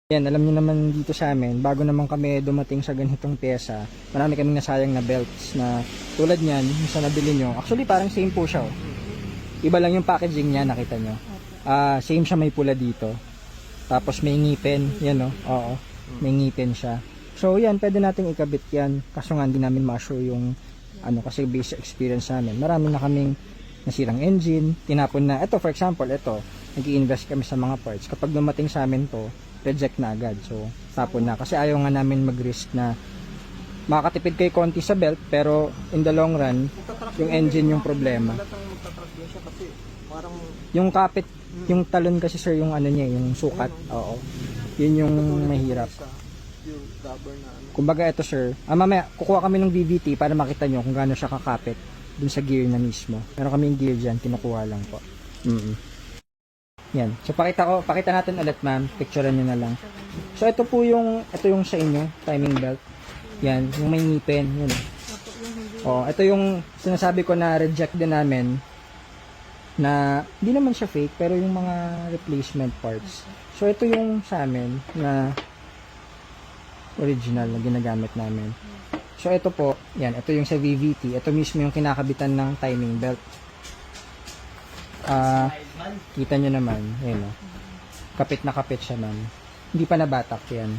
Yan, alam niyo naman dito sa amin, bago naman kami dumating sa ganitong pyesa, marami kaming nasayang na belts na tulad niyan, yung sa nabili nyo. Actually, parang same po siya. Oh. Iba lang yung packaging niya, nakita nyo. Same siya, may pula dito. Tapos may ngipin, yan o. Oo, may ngipin siya. So yan, pwede nating ikabit yan. Kaso nga, hindi namin ma-assure yung kasi basic experience namin. Marami na kaming nasirang engine, tinapon na. Ito, for example, ito, nag-i-invest kami sa mga parts. Kapag dumating sa amin to, reject na agad. So, tapon na. Kasi ayaw nga namin mag-risk na makakatipid kay konti sa belt, pero in the long run, yung engine yung problema. Yung kapit, yung talon kasi sir, yung niya, yung sukat. Oo. Yun yung mahirap. Kumbaga ito sir, mamaya kukuha kami ng VVT para makita nyo kung gaano siya kakapit dun sa gear na mismo. Meron kami yung gear dyan, kinukuha lang po. Yan. So pakita natin ulit ma'am, picturean nyo na lang. So ito yung sa inyo, timing belt. Yan, yung may ngipin, yun. Oh, ito yung sinasabi ko na reject din namin na hindi naman siya fake pero yung mga replacement parts. So ito yung sa amin na original na ginagamit namin. So ito po, yan, ito yung sa VVT. Ito mismo yung kinakabitan ng timing belt. Kita nyo naman, ayun o. Kapit na kapit siya ma'am. Hindi pa nabatak yan.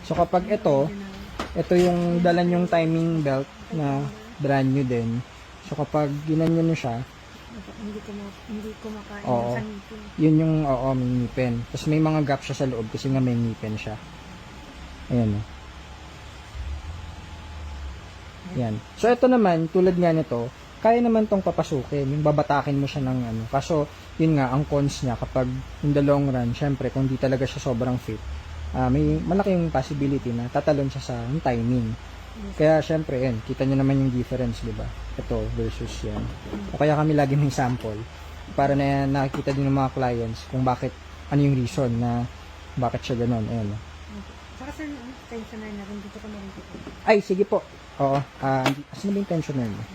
So kapag ito yung dalan yung timing belt na brand new din. So kapag ginanyan nyo siya, hindi ko makain oo, sa ngipin. yun yung, may ngipin. Tapos may mga gap siya sa loob kasi nga may ngipin siya. Ayan o. Yan. So ito naman, tulad nga nito, kaya naman tong papasukin, yung babatakin mo siya ng Kaso, yun nga, ang cons niya, kapag in the long run, syempre, kung di talaga siya sobrang fit, may malaking possibility na tatalon siya sa timing. Kaya, syempre, yun, kita nyo naman yung difference, di ba? Ito versus yan. O kaya kami lagi may sample, para na nakikita din ng mga clients kung bakit, ano yung reason na bakit siya ganun. Ayan. Saka sir, tensioner na rin dito ko na rin dito. Ay, sige po. Oo. Asan na ba yung tensioner mo?